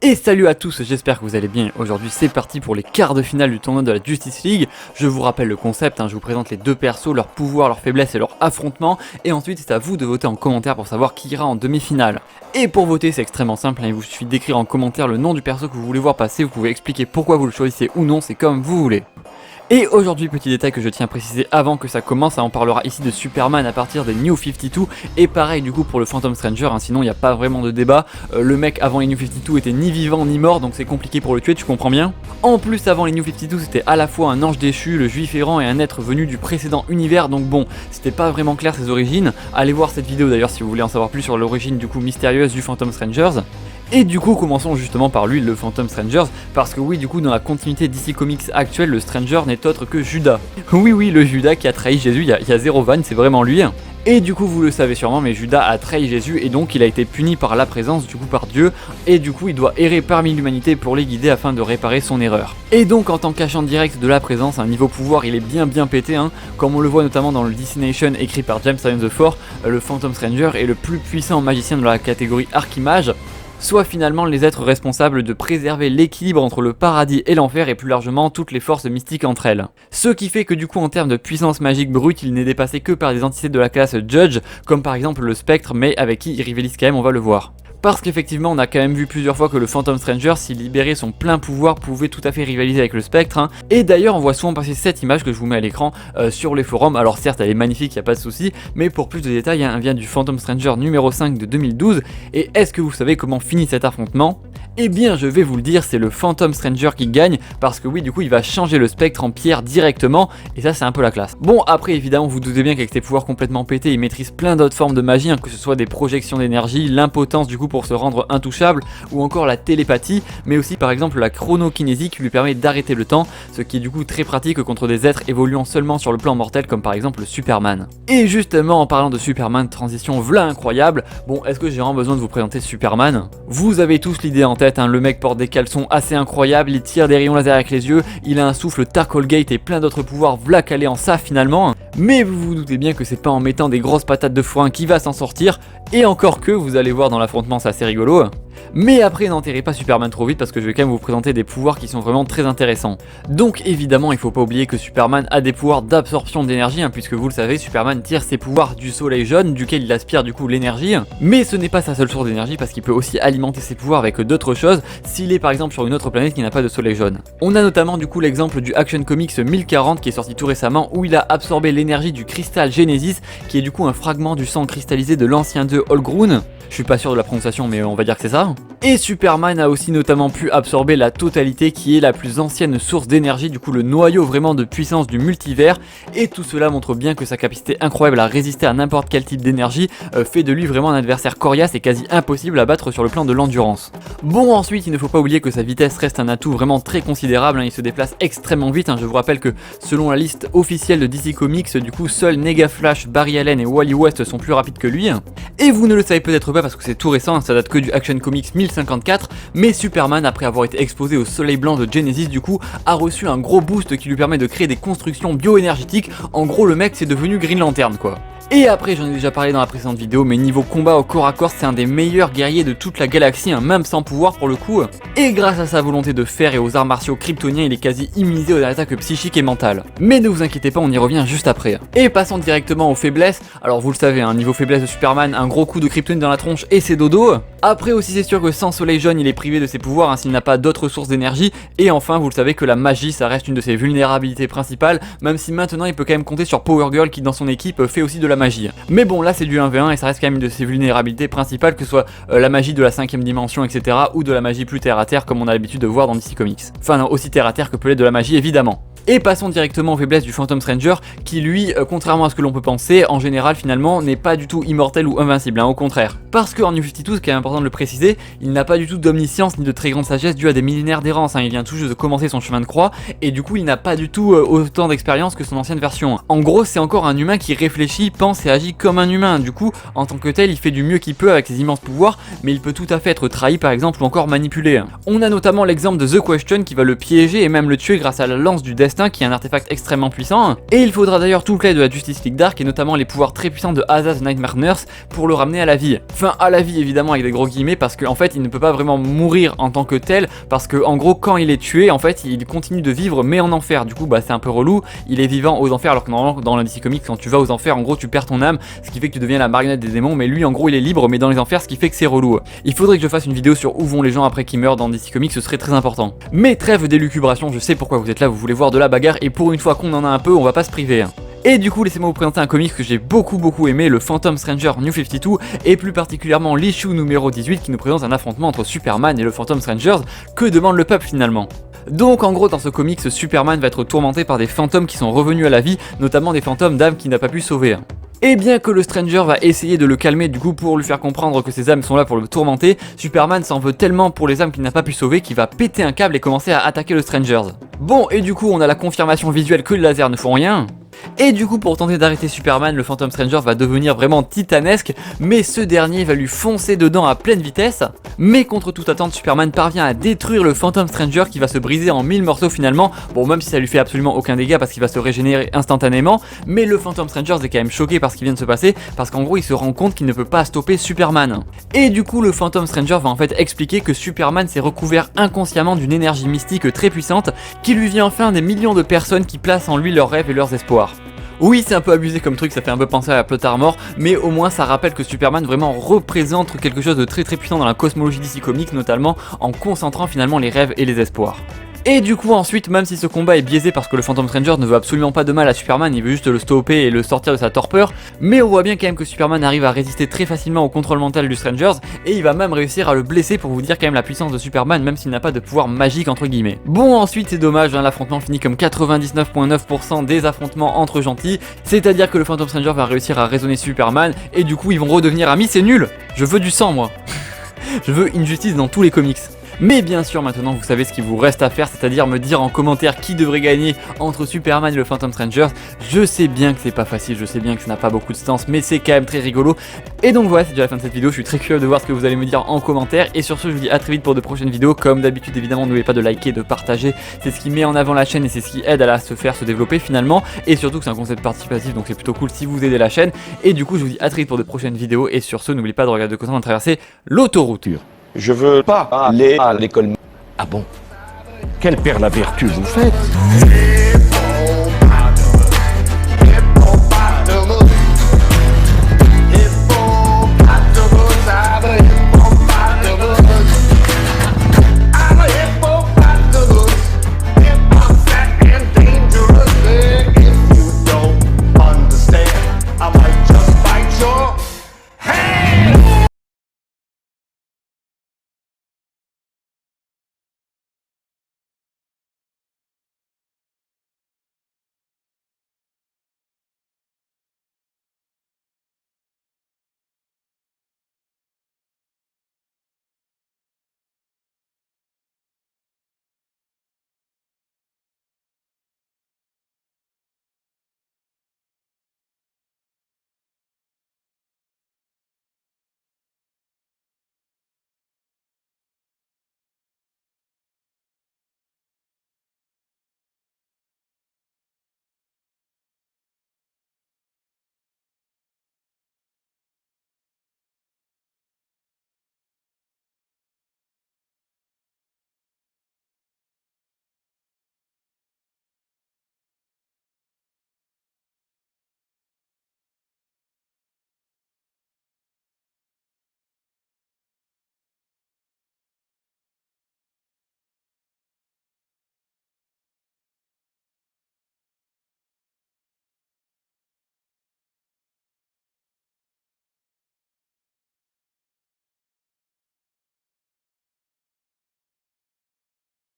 Et salut à tous, j'espère que vous allez bien. Aujourd'hui c'est parti pour les quarts de finale du tournoi de la Justice League. Je vous rappelle le concept, je vous présente les deux persos, leurs pouvoirs, leurs faiblesses et leurs affrontements. Et ensuite c'est à vous de voter en commentaire pour savoir qui ira en demi-finale. Et pour voter c'est extrêmement simple, il vous suffit d'écrire en commentaire le nom du perso que vous voulez voir passer. Vous pouvez expliquer pourquoi vous le choisissez ou non, c'est comme vous voulez. Et aujourd'hui, petit détail que je tiens à préciser avant que ça commence, on parlera ici de Superman à partir des New 52. Et pareil du coup pour le Phantom Stranger, sinon il n'y a pas vraiment de débat. Le mec avant les New 52 était ni vivant ni mort, donc c'est compliqué pour le tuer, tu comprends bien. En plus avant les New 52 c'était à la fois un ange déchu, le juif errant et un être venu du précédent univers, donc bon, c'était pas vraiment clair ses origines. Allez voir cette vidéo d'ailleurs si vous voulez en savoir plus sur l'origine du coup mystérieuse du Phantom Strangers. Et du coup commençons justement par lui, le Phantom Strangers, parce que oui du coup dans la continuité DC Comics actuelle, le Stranger n'est autre que Judas. Oui le Judas qui a trahi Jésus, il y a zéro vanne, c'est vraiment lui. Et du coup vous le savez sûrement, mais Judas a trahi Jésus et donc il a été puni par la présence du coup par Dieu. Et du coup il doit errer parmi l'humanité pour les guider afin de réparer son erreur. Et donc en tant qu'agent direct de la présence, un niveau pouvoir il est bien pété, comme on le voit notamment dans le DC Nation écrit par James Tynion IV, le Phantom Stranger est le plus puissant magicien de la catégorie Archimage, soit finalement les êtres responsables de préserver l'équilibre entre le paradis et l'enfer et plus largement toutes les forces mystiques entre elles. Ce qui fait que du coup en termes de puissance magique brute, il n'est dépassé que par des entités de la classe Judge, comme par exemple le Spectre, mais avec qui il rivalise quand même, on va le voir. Parce qu'effectivement on a quand même vu plusieurs fois que le Phantom Stranger, s'il libérait son plein pouvoir, pouvait tout à fait rivaliser avec le Spectre. Et d'ailleurs on voit souvent passer cette image que je vous mets à l'écran sur les forums. Alors certes elle est magnifique, il n'y a pas de souci, mais pour plus de détails, elle vient du Phantom Stranger numéro 5 de 2012. Et est-ce que vous savez comment finit cet affrontement ? Eh bien je vais vous le dire, c'est le Phantom Stranger qui gagne, parce que oui du coup il va changer le Spectre en pierre directement, et ça c'est un peu la classe. Bon après évidemment vous doutez bien qu'avec ses pouvoirs complètement pétés, il maîtrise plein d'autres formes de magie, que ce soit des projections d'énergie, l'impotence du coup pour se rendre intouchable, ou encore la télépathie, mais aussi par exemple la chronokinésie qui lui permet d'arrêter le temps, ce qui est du coup très pratique contre des êtres évoluant seulement sur le plan mortel comme par exemple Superman. Et justement en parlant de Superman, transition v'là incroyable, bon est-ce que j'ai vraiment besoin de vous présenter Superman ? Vous avez tous l'idée en tête, le mec porte des caleçons assez incroyables, il tire des rayons laser avec les yeux, il a un souffle Tarkholgate et plein d'autres pouvoirs v'là calés en ça finalement. Mais vous vous doutez bien que c'est pas en mettant des grosses patates de foin qu'il va s'en sortir, et encore que vous allez voir dans l'affrontement c'est assez rigolo. Mais après n'enterrez pas Superman trop vite parce que je vais quand même vous présenter des pouvoirs qui sont vraiment très intéressants. Donc évidemment il faut pas oublier que Superman a des pouvoirs d'absorption d'énergie, puisque vous le savez Superman tire ses pouvoirs du soleil jaune duquel il aspire du coup l'énergie. Mais ce n'est pas sa seule source d'énergie parce qu'il peut aussi alimenter ses pouvoirs avec d'autres choses s'il est par exemple sur une autre planète qui n'a pas de soleil jaune. On a notamment du coup l'exemple du Action Comics 1040 qui est sorti tout récemment où il a absorbé l'énergie du cristal Genesis qui est du coup un fragment du sang cristallisé de l'ancien dieu Olgrun. Je suis pas sûr de la prononciation mais on va dire que c'est ça. Et Superman a aussi notamment pu absorber la totalité qui est la plus ancienne source d'énergie, du coup le noyau vraiment de puissance du multivers, et tout cela montre bien que sa capacité incroyable à résister à n'importe quel type d'énergie fait de lui vraiment un adversaire coriace et quasi impossible à battre sur le plan de l'endurance. Bon ensuite il ne faut pas oublier que sa vitesse reste un atout vraiment très considérable, il se déplace extrêmement vite, je vous rappelle que selon la liste officielle de DC Comics, du coup seuls Nega Flash, Barry Allen et Wally West sont plus rapides que lui, et vous ne le savez peut-être pas parce que c'est tout récent, ça date que du Action Comics 1054, mais Superman après avoir été exposé au soleil blanc de Genesis du coup a reçu un gros boost qui lui permet de créer des constructions bioénergétiques, en gros le mec c'est devenu Green Lantern quoi. Et après j'en ai déjà parlé dans la précédente vidéo, mais niveau combat au corps à corps c'est un des meilleurs guerriers de toute la galaxie, même sans pouvoir pour le coup. Et grâce à sa volonté de fer et aux arts martiaux kryptoniens il est quasi immunisé aux attaques psychiques et mentales. Mais ne vous inquiétez pas, on y revient juste après. Et passons directement aux faiblesses. Alors vous le savez, niveau faiblesse de Superman, un gros coup de kryptonite dans la tronche et c'est dodo. Après aussi c'est sûr que sans soleil jaune il est privé de ses pouvoirs s'il n'a pas d'autres sources d'énergie. Et enfin vous le savez que la magie ça reste une de ses vulnérabilités principales, même si maintenant il peut quand même compter sur Power Girl qui dans son équipe fait aussi de la magie. Mais bon là c'est du 1v1 et ça reste quand même une de ses vulnérabilités principales, que ce soit la magie de la 5ème dimension etc, ou de la magie plus terre à terre comme on a l'habitude de voir dans DC Comics. Enfin non, aussi terre à terre que peut l'être de la magie évidemment. Et passons directement aux faiblesses du Phantom Stranger qui lui, contrairement à ce que l'on peut penser, en général finalement n'est pas du tout immortel ou invincible, au contraire. Parce qu'en New 52, ce qui est important de le préciser, il n'a pas du tout d'omniscience ni de très grande sagesse due à des millénaires d'errance, il vient tout juste de commencer son chemin de croix et du coup il n'a pas du tout autant d'expérience que son ancienne version. En gros c'est encore un humain qui réfléchit, pense et agit comme un humain, du coup en tant que tel il fait du mieux qu'il peut avec ses immenses pouvoirs, mais il peut tout à fait être trahi par exemple ou encore manipulé. On a notamment l'exemple de The Question qui va le piéger et même le tuer grâce à la lance du Death destin qui est un artefact extrêmement puissant, et il faudra d'ailleurs tout le clé de la Justice League Dark et notamment les pouvoirs très puissants de Asa the Nightmare Nurse pour le ramener à la vie. Enfin à la vie évidemment avec des gros guillemets parce qu'en fait il ne peut pas vraiment mourir en tant que tel parce que en gros quand il est tué en fait il continue de vivre mais en enfer. Du coup bah c'est un peu relou, il est vivant aux enfers alors que normalement dans la DC Comics quand tu vas aux enfers en gros tu perds ton âme, ce qui fait que tu deviens la marionnette des démons, mais lui en gros il est libre mais dans les enfers, ce qui fait que c'est relou. Il faudrait que je fasse une vidéo sur où vont les gens après qu'ils meurent dans DC Comics, ce serait très important. Mais trêve d'élucubration, je sais pourquoi vous êtes là, vous voulez voir de la bagarre et pour une fois qu'on en a un peu on va pas se priver. Et du coup laissez-moi vous présenter un comics que j'ai beaucoup aimé, le Phantom Stranger New 52 et plus particulièrement l'issue numéro 18 qui nous présente un affrontement entre Superman et le Phantom Strangers. Que demande le peuple finalement? Donc en gros dans ce comics, Superman va être tourmenté par des fantômes qui sont revenus à la vie, notamment des fantômes d'âmes qu'il n'a pas pu sauver. Et bien que le Stranger va essayer de le calmer du coup pour lui faire comprendre que ses âmes sont là pour le tourmenter, Superman s'en veut tellement pour les âmes qu'il n'a pas pu sauver qu'il va péter un câble et commencer à attaquer le Stranger. Bon et du coup on a la confirmation visuelle que les lasers ne font rien. Et du coup pour tenter d'arrêter Superman, le Phantom Stranger va devenir vraiment titanesque, mais ce dernier va lui foncer dedans à pleine vitesse. Mais contre toute attente, Superman parvient à détruire le Phantom Stranger qui va se briser en 1000 morceaux finalement. Bon même si ça lui fait absolument aucun dégât parce qu'il va se régénérer instantanément, mais le Phantom Stranger est quand même choqué par ce qui vient de se passer parce qu'en gros il se rend compte qu'il ne peut pas stopper Superman. Et du coup le Phantom Stranger va en fait expliquer que Superman s'est recouvert inconsciemment d'une énergie mystique très puissante qui lui vient enfin des millions de personnes qui placent en lui leurs rêves et leurs espoirs. Oui, c'est un peu abusé comme truc, ça fait un peu penser à la Plot Armor, mais au moins ça rappelle que Superman vraiment représente quelque chose de très puissant dans la cosmologie DC Comics, notamment en concentrant finalement les rêves et les espoirs. Et du coup ensuite, même si ce combat est biaisé parce que le Phantom Stranger ne veut absolument pas de mal à Superman, il veut juste le stopper et le sortir de sa torpeur, mais on voit bien quand même que Superman arrive à résister très facilement au contrôle mental du Strangers, et il va même réussir à le blesser pour vous dire quand même la puissance de Superman, même s'il n'a pas de pouvoir magique entre guillemets. Bon ensuite c'est dommage, hein, l'affrontement finit comme 99,9% des affrontements entre gentils, c'est-à-dire que le Phantom Stranger va réussir à raisonner Superman, et du coup ils vont redevenir amis, c'est nul. Je veux du sang moi. Je veux une justice dans tous les comics. Mais bien sûr maintenant vous savez ce qu'il vous reste à faire, c'est-à-dire me dire en commentaire qui devrait gagner entre Superman et le Phantom Stranger. Je sais bien que c'est pas facile, je sais bien que ça n'a pas beaucoup de sens, mais c'est quand même très rigolo. Et donc voilà, c'est déjà la fin de cette vidéo, je suis très curieux de voir ce que vous allez me dire en commentaire. Et sur ce je vous dis à très vite pour de prochaines vidéos. Comme d'habitude évidemment n'oubliez pas de liker, de partager, c'est ce qui met en avant la chaîne et c'est ce qui aide à la se faire se développer finalement. Et surtout que c'est un concept participatif donc c'est plutôt cool si vous aidez la chaîne. Et du coup je vous dis à très vite pour de prochaines vidéos. Et sur ce n'oubliez pas de regarder de côté en traverser l'autoroute. Je veux pas aller à l'école. Ah bon? Quelle père la vertu vous faites?